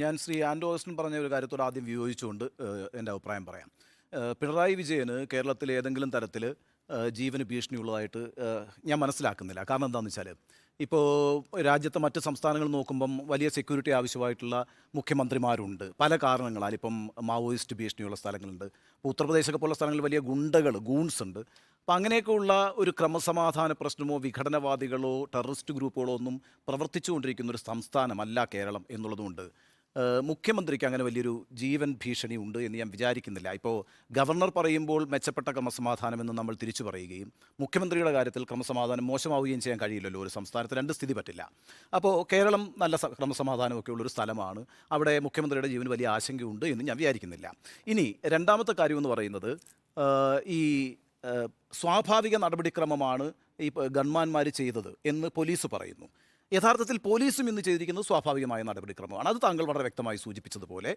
ഞാൻ Shri Andrew Augustine പറഞ്ഞ ഒരു കാര്യത്തോട് ആദ്യം വിയോജിച്ചുകൊണ്ട് എൻ്റെ അഭിപ്രായം പറയാം. പിണറായി വിജയന് കേരളത്തിൽ ഏതെങ്കിലും തരത്തിൽ ജീവന് ഭീഷണിയുള്ളതായിട്ട് ഞാൻ മനസ്സിലാക്കുന്നില്ല. കാരണം എന്താണെന്ന് വെച്ചാൽ, ഇപ്പോൾ രാജ്യത്തെ മറ്റ് സംസ്ഥാനങ്ങൾ നോക്കുമ്പം വലിയ സെക്യൂരിറ്റി ആവശ്യമായിട്ടുള്ള മുഖ്യമന്ത്രിമാരുണ്ട്. പല കാരണങ്ങളാൽ ഇപ്പം മാവോയിസ്റ്റ് ഭീഷണിയുള്ള സ്ഥലങ്ങളുണ്ട്. ഇപ്പോൾ ഉത്തർപ്രദേശൊക്കെ പോലുള്ള സ്ഥലങ്ങളിൽ വലിയ ഗൂൺസ് ഉണ്ട്. അപ്പം അങ്ങനെയൊക്കെയുള്ള ഒരു ക്രമസമാധാന പ്രശ്നമോ വിഘടനവാദികളോ ടെററിസ്റ്റ് ഗ്രൂപ്പുകളോ ഒന്നും പ്രവർത്തിച്ചുകൊണ്ടിരിക്കുന്ന ഒരു സംസ്ഥാനമല്ല കേരളം എന്നുള്ളതുകൊണ്ട് മുഖ്യമന്ത്രിക്ക് അങ്ങനെ വലിയൊരു ജീവൻ ഭീഷണി ഉണ്ട് എന്ന് ഞാൻ വിചാരിക്കുന്നില്ല. ഇപ്പോൾ ഗവർണർ പറയുമ്പോൾ മെച്ചപ്പെട്ട ക്രമസമാധാനമെന്ന് നമ്മൾ തിരിച്ചു പറയുകയും മുഖ്യമന്ത്രിയുടെ കാര്യത്തിൽ ക്രമസമാധാനം മോശമാവുകയും ചെയ്യാൻ കഴിയില്ലല്ലോ. ഒരു സംസ്ഥാനത്ത് രണ്ട് സ്ഥിതി പറ്റില്ല. അപ്പോൾ കേരളം നല്ല ക്രമസമാധാനമൊക്കെ ഉള്ളൊരു സ്ഥലമാണ്. അവിടെ മുഖ്യമന്ത്രിയുടെ ജീവന് വലിയ ആശങ്കയുണ്ട് എന്ന് ഞാൻ വിചാരിക്കുന്നില്ല. ഇനി രണ്ടാമത്തെ കാര്യമെന്ന് പറയുന്നത്, ഈ സ്വാഭാവിക നടപടിക്രമമാണ് ഈ ഗൺമാന്മാർ ചെയ്തത് എന്ന് പോലീസ് പറയുന്നു. യഥാർത്ഥത്തിൽ പോലീസും ഇന്ന് ചെയ്തിരിക്കുന്നത് സ്വാഭാവികമായ നടപടിക്രമമാണ്. അത് താങ്കൾ വളരെ വ്യക്തമായി സൂചിപ്പിച്ചതുപോലെ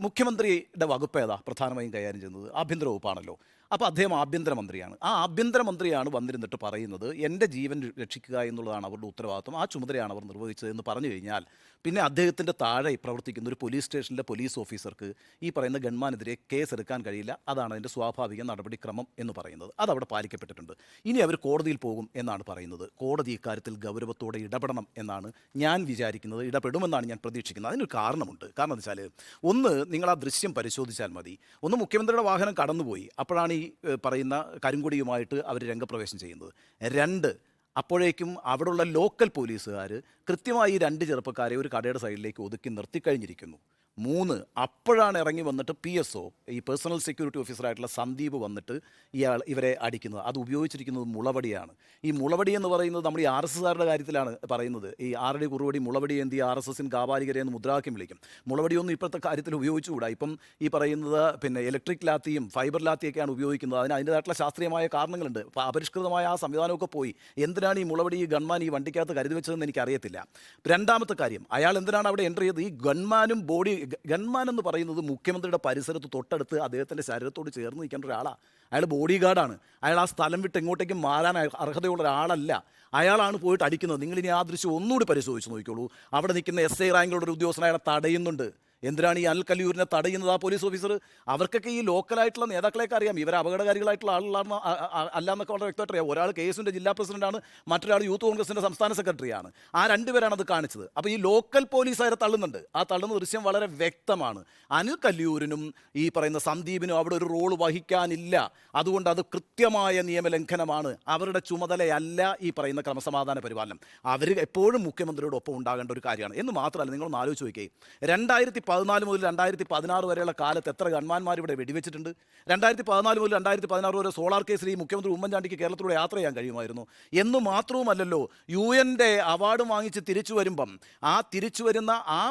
മുഖ്യമന്ത്രിയുടെ വകുപ്പ് ഏതാ പ്രധാനമായും കൈകാര്യം ചെയ്യുന്നത്? ആഭ്യന്തര വകുപ്പാണല്ലോ. അപ്പോൾ അദ്ദേഹം ആഭ്യന്തരമന്ത്രിയാണ്. ആ ആഭ്യന്തരമന്ത്രിയാണ് വന്നിരുന്നിട്ട് പറയുന്നത് എൻ്റെ ജീവൻ രക്ഷിക്കുക എന്നുള്ളതാണ് അവരുടെ ഉത്തരവാദിത്വം, ആ ചുമതലയാണ് അവർ നിർവഹിച്ചത് എന്ന് പറഞ്ഞു കഴിഞ്ഞാൽ പിന്നെ അദ്ദേഹത്തിൻ്റെ താഴെ പ്രവർത്തിക്കുന്ന ഒരു പോലീസ് സ്റ്റേഷനിലെ പോലീസ് ഓഫീസർക്ക് ഈ പറയുന്ന ഗൺമാനെതിരെ കേസ് എടുക്കാൻ കഴിയില്ല. അതാണ് അതിൻ്റെ സ്വാഭാവിക നടപടിക്രമം എന്ന് പറയുന്നത്. അതവിടെ പാലിക്കപ്പെട്ടിട്ടുണ്ട്. ഇനി അവർ കോടതിയിൽ പോകും എന്നാണ് പറയുന്നത്. കോടതി ഇക്കാര്യത്തിൽ ഗൗരവത്തോടെ ഇടപെടണം എന്നാണ് ഞാൻ വിചാരിക്കുന്നത്. ഇടപെടുമെന്നാണ് ഞാൻ പ്രതീക്ഷിക്കുന്നത്. അതിനൊരു കാരണമുണ്ട്. കാരണം എന്താ വെച്ചാൽ, ഒന്ന്, നിങ്ങൾ ആ ദൃശ്യം പരിശോധിച്ചാൽ മതി. ഒന്ന്, മുഖ്യമന്ത്രിയുടെ വാഹനം കടന്നുപോയി, അപ്പോഴാണ് ഈ പറയുന്ന കരിങ്കൊടിയുമായിട്ട് അവർ രംഗപ്രവേശം ചെയ്യുന്നത്. രണ്ട്, അപ്പോഴേക്കും അവിടെയുള്ള ലോക്കൽ പോലീസുകാർ കൃത്യമായി ഈ രണ്ട് ചെറുപ്പക്കാരെ ഒരു കടയുടെ സൈഡിലേക്ക് ഒതുക്കി നിർത്തിക്കഴിഞ്ഞിരിക്കുന്നു. മൂന്ന്, അപ്പോഴാണ് ഇറങ്ങി വന്നിട്ട് PSO, ഈ പേഴ്സണൽ സെക്യൂരിറ്റി ഓഫീസറായിട്ടുള്ള സന്ദീപ് വന്നിട്ട് ഇവരെ അടിക്കുന്നത്. അത് ഉപയോഗിച്ചിരിക്കുന്നത് മുളവടിയാണ്. ഈ മുളവടി എന്ന് പറയുന്നത് നമ്മൾ ഈ RSSകാരുടെ കാര്യത്തിലാണ് പറയുന്നത്. ഈ 6 അടി കുറുവടി മുളവടി എന്തി RSSൻ കാപാലികരെ എന്ന് മുദ്രാവാക്യം വിളിക്കും. മുളവടിയൊന്നും ഇപ്പോഴത്തെ കാര്യത്തിൽ ഉപയോഗിച്ചുകൂടാ. ഇപ്പം ഈ പറയുന്നത് പിന്നെ ഇലക്ട്രിക് ലാത്തിയും ഫൈബർ ലാത്തിയൊക്കെയാണ് ഉപയോഗിക്കുന്നത്. അതിൻ്റേതായിട്ടുള്ള ശാസ്ത്രീയമായ കാരണങ്ങളുണ്ട്. അപ്പോൾ അപരിഷ്കൃതമായ ആ സംവിധാനമൊക്കെ പോയി. എന്തിനാണ് ഈ മുളവടി ഈ ഗൺമാൻ ഈ വണ്ടിക്കകത്ത് കരുതി വെച്ചതെന്ന് എനിക്കറിയത്തില്ല. രണ്ടാമത്തെ കാര്യം, അയാൾ എന്തിനാണ് അവിടെ എൻ്റർ ചെയ്തത്? ഈ ഗൺമാൻ എന്ന് പറയുന്നത് മുഖ്യമന്ത്രിയുടെ പരിസരത്ത് തൊട്ടടുത്ത് അദ്ദേഹത്തിൻ്റെ ശരീരത്തോട് ചേർന്ന് നിൽക്കേണ്ട ഒരാളാണ്. അയാൾ ബോഡി ഗാർഡാണ്. അയാൾ ആ സ്ഥലം വിട്ട് എങ്ങോട്ടേക്കും മാറാൻ അർഹതയുള്ള ഒരാളല്ല. അയാളാണ് പോയിട്ട് അടിക്കുന്നത്. നിങ്ങളിനി ആ ദൃശ്യം ഒന്നുകൂടി പരിശോധിച്ച് നോക്കിക്കോളൂ. അവിടെ നിൽക്കുന്ന SI റാങ്കിലുള്ള ഒരു ഉദ്യോഗസ്ഥൻ അയാളെ തടയുന്നുണ്ട്. എന്തിനാണ് ഈ അനിൽ കല്ലൂരിനെ തടയുന്നത് ആ പോലീസ് ഓഫീസർ? അവർക്കൊക്കെ ഈ ലോക്കലായിട്ടുള്ള നേതാക്കളെയൊക്കെ അറിയാം. ഇവർ അപകടകാരികളായിട്ടുള്ള ആളുകളാണ് അല്ലാന്നൊക്കെ വളരെ വ്യക്തമായിട്ട് അറിയാം. ഒരാൾ KSന്റെ ജില്ലാ പ്രസിഡന്റാണ്, മറ്റൊരാൾ യൂത്ത് കോൺഗ്രസിൻ്റെ സംസ്ഥാന സെക്രട്ടറിയാണ്. ആ രണ്ടുപേരാണ് അത് കാണിച്ചത്. അപ്പോൾ ഈ ലോക്കൽ പോലീസുകാരെ തള്ളുന്നുണ്ട്. ആ തള്ളുന്ന ദൃശ്യം വളരെ വ്യക്തമാണ്. അനിൽ കല്ലൂരിനും ഈ പറയുന്ന സന്ദീപിനും അവിടെ ഒരു റോൾ വഹിക്കാനില്ല. അതുകൊണ്ട് അത് കൃത്യമായ നിയമലംഘനമാണ്. അവരുടെ ചുമതലയല്ല ഈ പറയുന്ന ക്രമസമാധാന പരിപാലനം. അവർ എപ്പോഴും മുഖ്യമന്ത്രിയുടെ ഒപ്പം ഉണ്ടാകേണ്ട ഒരു കാര്യമാണ്. എന്ന് മാത്രമല്ല, നിങ്ങളൊന്ന് ആലോചിച്ച് നോക്കിയേ, 2014 മുതൽ 2016 വരെയുള്ള കാലത്ത് എത്ര ഗൺമാന്മാർ ഇവിടെ വെടിവെച്ചിട്ടുണ്ട്? 2014 മുതൽ 2016 വരെ സോളാർ കേസിൽ ഈ മുഖ്യമന്ത്രി ഉമ്മൻചാണ്ടിക്ക് കേരളത്തിലൂടെ യാത്ര ചെയ്യാൻ കഴിയുമായിരുന്നു. എന്ന് മാത്രവുമല്ലല്ലോ, UN അവാർഡ് വാങ്ങിച്ച് തിരിച്ചു വരുമ്പം ആ തിരിച്ചു വരുന്ന ആ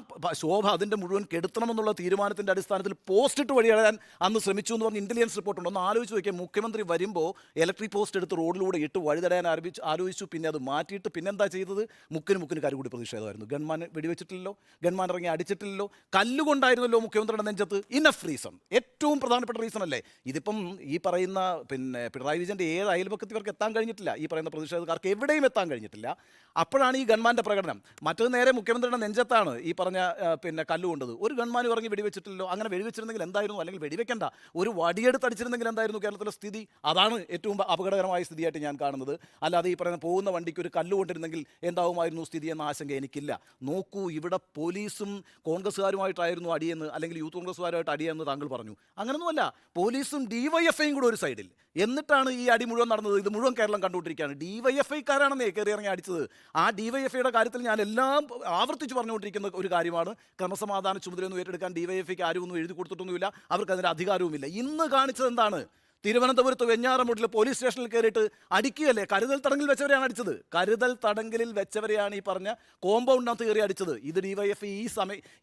ശോഭ അതിൻ്റെ മുഴുവൻ കെടുത്തണമെന്നുള്ള തീരുമാനത്തിൻ്റെ അടിസ്ഥാനത്തിൽ പോസ്റ്റിട്ട് വഴിയിടാൻ അന്ന് ശ്രമിച്ചു എന്ന് പറഞ്ഞ് ഇൻ്റലിജൻസ് റിപ്പോർട്ടുണ്ട്. ഒന്ന് ആലോചിച്ച് നോക്കിയാൽ, മുഖ്യമന്ത്രി വരുമ്പോൾ ഇലക്ട്രിക് പോസ്റ്റ് എടുത്ത് റോഡിലൂടെ ഇട്ട് വഴിതടയാൻ ആലോചിച്ചു. പിന്നെ അത് മാറ്റിയിട്ട് പിന്നെന്താ ചെയ്തത്? മുക്കിന് കരുകൂടി പ്രതിഷേധമായിരുന്നു. ഗൺമാൻ വെടിവെച്ചിട്ടില്ലല്ലോ, ഗൺമാൻ ഇറങ്ങി അടിച്ചിട്ടില്ലല്ലോ, കല്ലുകൊണ്ടായിരുന്നല്ലോ മുഖ്യമന്ത്രിയുടെ നെഞ്ചത്ത്. ഇനഫ് റീസൺ, ഏറ്റവും പ്രധാനപ്പെട്ട റീസൺ അല്ലേ ഇതിപ്പം? ഈ പറയുന്ന പിണറായി വിജയൻ്റെ 7 അയൽപക്കത്ത് ഇവർക്ക് എത്താൻ കഴിഞ്ഞിട്ടില്ല. ഈ പറയുന്ന പ്രതിഷേധക്കാർക്ക് എവിടെയും എത്താൻ കഴിഞ്ഞിട്ടില്ല. അപ്പോഴാണ് ഈ ഗൺമാൻ്റെ പ്രകടനം. മറ്റത് നേരെ മുഖ്യമന്ത്രിയുടെ നെഞ്ചത്താണ് ഈ പറഞ്ഞ കല്ലുകൊണ്ടത്. ഒരു ഗൺമാനും ഇറങ്ങി വെടിവെച്ചിട്ടില്ലല്ലോ. അങ്ങനെ വെടിവെച്ചിരുന്നെങ്കിൽ എന്തായിരുന്നു? അല്ലെങ്കിൽ വെടിവെക്കണ്ട, ഒരു വടിയെടുത്ത് അടിച്ചിരുന്നെങ്കിൽ എന്തായിരുന്നു കേരളത്തിലെ സ്ഥിതി? അതാണ് ഏറ്റവും അപകടകരമായ സ്ഥിതിയായിട്ട് ഞാൻ കാണുന്നത്. അല്ലാതെ ഈ പറയുന്ന പോകുന്ന വണ്ടിക്ക് ഒരു കല്ല് കൊണ്ടിരുന്നെങ്കിൽ എന്താവുമായിരുന്നു സ്ഥിതി എന്ന ആശങ്ക എനിക്കില്ല. നോക്കൂ, ഇവിടെ പോലീസും കോൺഗ്രസ്സുകാരുമായിട്ടായിരുന്നു അടിയെന്ന്, അല്ലെങ്കിൽ യൂത്ത് കോൺഗ്രസ്സുകാരുമായിട്ട് അടിയെന്ന് താങ്കൾ പറഞ്ഞു. അങ്ങനൊന്നുമല്ല, പോലീസും DYFIയും കൂടെ ഒരു സൈഡിൽ. എന്നിട്ടാണ് ഈ അടി മുഴുവൻ നടന്നത്. ഇത് മുഴുവൻ കേരളം കണ്ടുകൊണ്ടിരിക്കുകയാണ്. DYFIക്കാരാണെന്നേ കയറി ഇറങ്ങി അടിച്ചത്. ആ DYFIയുടെ കാര്യത്തിൽ ഞാൻ എല്ലാം ആവർത്തിച്ച് പറഞ്ഞുകൊണ്ടിരിക്കുന്ന ഒരു കാര്യമാണ്, ക്രമസമാധാന ചുമതലയൊന്നും ഏറ്റെടുക്കാൻ DYFIക്ക് ആരും ഒന്നും എഴുതി കൊടുത്തിട്ടൊന്നുമില്ല. അവർക്ക് അതിൻ്റെ അധികാരവുമില്ല. ഇന്ന് കാണിച്ചത് എന്താണ്? തിരുവനന്തപുരത്ത് വെഞ്ഞാറമൂട്ടിൽ പോലീസ് സ്റ്റേഷനിൽ കയറിയിട്ട് അടിക്കുകയല്ലേ? കരുതൽ തടങ്കിൽ വെച്ചവരെയാണ് അടിച്ചത്. കരുതൽ തടങ്കലിൽ വെച്ചവരെയാണ് ഈ പറഞ്ഞ കോമ്പൗണ്ടിനകത്ത് കയറി അടിച്ചത്. ഇത് DYFI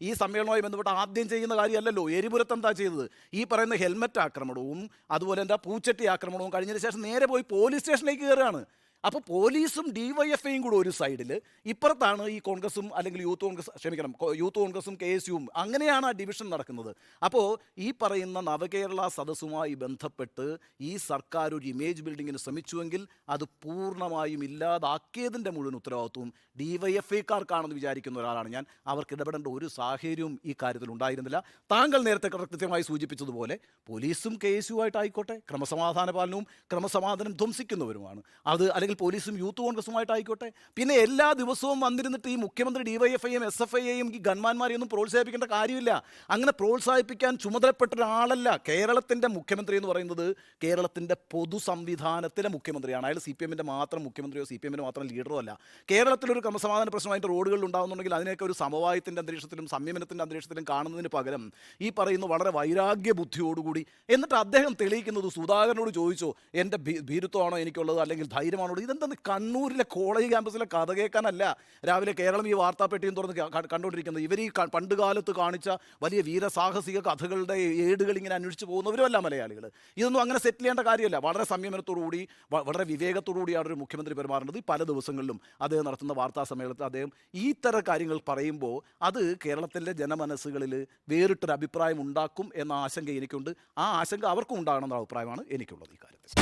ഈ സമ്മേളനവുമായി ബന്ധപ്പെട്ട് ആദ്യം ചെയ്യുന്ന കാര്യമല്ലല്ലോ. എരിപുരത്ത് എന്താ ചെയ്തത്? ഈ പറയുന്ന ഹെൽമറ്റ് ആക്രമണവും അതുപോലെ എന്താ പൂച്ചട്ടി ആക്രമണവും കഴിഞ്ഞതിന് ശേഷം നേരെ പോയി പോലീസ് സ്റ്റേഷനിലേക്ക് കയറുകയാണ്. അപ്പോൾ പോലീസും ഡിവൈഎഫ്ഐയും കൂടെ ഒരു സൈഡിൽ, ഇപ്പുറത്താണ് ഈ കോൺഗ്രസും അല്ലെങ്കിൽ യൂത്ത് കോൺഗ്രസും KSUവും. അങ്ങനെയാണ് ആ ഡിവിഷൻ നടക്കുന്നത്. അപ്പോൾ ഈ പറയുന്ന നവകേരള സദസ്സുമായി ബന്ധപ്പെട്ട് ഈ സർക്കാർ ഒരു ഇമേജ് ബിൽഡിങ്ങിന് ശ്രമിച്ചുവെങ്കിൽ അത് പൂർണ്ണമായും ഇല്ലാതാക്കിയതിൻ്റെ മുഴുവൻ ഉത്തരവാദിത്വവും ഡിവൈഎഫ്ഐക്കാർക്കാണെന്ന് വിചാരിക്കുന്ന ഒരാളാണ് ഞാൻ. അവർക്ക് ഇടപെടേണ്ട ഒരു സാഹചര്യവും ഈ കാര്യത്തിൽ ഉണ്ടായിരുന്നില്ല. താങ്കൾ നേരത്തെ കൃത്യമായി സൂചിപ്പിച്ചതുപോലെ പോലീസും KSUവായിട്ടായിക്കോട്ടെ, ക്രമസമാധാന പാലനവും ക്രമസമാധാനം ധ്വംസിക്കുന്നവരുമാണ് അത്, അല്ലെങ്കിൽ പോലീസും യൂത്ത് കോൺഗ്രസുമായിട്ടായിക്കോട്ടെ. പിന്നെ എല്ലാ ദിവസവും വന്നിരുന്നിട്ട് ഈ മുഖ്യമന്ത്രി ഡിവൈഎഫ്ഐയും SFIയെയും ഈ ഗൺമാന്മാരെയൊന്നും പ്രോത്സാഹിപ്പിക്കേണ്ട കാര്യമില്ല. അങ്ങനെ പ്രോത്സാഹിപ്പിക്കാൻ ചുമതലപ്പെട്ട ഒരാളല്ല കേരളത്തിൻ്റെ മുഖ്യമന്ത്രി എന്ന് പറയുന്നത്. കേരളത്തിൻ്റെ പൊതു സംവിധാനത്തിലെ മുഖ്യമന്ത്രിയാണ്. അയാൾ CPMൻ്റെ മാത്രം മുഖ്യമന്ത്രിയോ CPMൻ്റെ മാത്രം ലീഡറോ അല്ല. കേരളത്തിലൊരു ക്രമസമാധാന പ്രശ്നമായിട്ട് റോഡുകളിൽ ഉണ്ടാകുന്നുണ്ടെങ്കിൽ അതിനെയൊക്കെ ഒരു സമവായത്തിൻ്റെ അന്തരീക്ഷത്തിലും സംയമനത്തിൻ്റെ അന്തരീക്ഷത്തിലും കാണുന്നതിന് പകരം ഈ പറയുന്ന വളരെ വൈരാഗ്യ ബുദ്ധിയോടുകൂടി, എന്നിട്ട് അദ്ദേഹം തെളിയിക്കുന്നത് സുധാകരനോട് ചോദിച്ചോ എൻ്റെ ഭീരുത്വമാണോ എനിക്കുള്ളത് അല്ലെങ്കിൽ ധൈര്യമാണോ? ഇതെന്താണ് കണ്ണൂരിലെ കോളേജ് ക്യാമ്പസിലെ കഥ കേൾക്കാനല്ല രാവിലെ കേരളം ഈ വാർത്താപ്പെട്ടിയും തുറന്ന് കണ്ടുകൊണ്ടിരിക്കുന്നത്. ഇവർ ഈ പണ്ട് കാലത്ത് കാണിച്ച വലിയ വീരസാഹസിക കഥകളുടെ ഏടുകൾ ഇങ്ങനെ അന്വേഷിച്ച് പോകുന്നവരുമല്ല മലയാളികൾ. ഇതൊന്നും അങ്ങനെ സെറ്റിൽ ചെയ്യേണ്ട കാര്യമല്ല. വളരെ സംയമനത്തോടുകൂടി വളരെ വിവേകത്തോടുകൂടിയാണ് ഒരു മുഖ്യമന്ത്രി പെരുമാറേണ്ടത്. പല ദിവസങ്ങളിലും അദ്ദേഹം നടത്തുന്ന വാർത്താ സമ്മേളനത്തിൽ അദ്ദേഹം ഈ തരം കാര്യങ്ങൾ പറയുമ്പോൾ അത് കേരളത്തിലെ ജനമനസ്സുകളിൽ വേറിട്ടൊരു അഭിപ്രായം ഉണ്ടാക്കും എന്ന ആശങ്ക എനിക്കുണ്ട്. ആ ആശങ്ക അവർക്കും ഉണ്ടാകണമെന്ന അഭിപ്രായമാണ് എനിക്കുള്ളത് ഈ കാര്യത്തിൽ.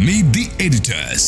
Meet the editors.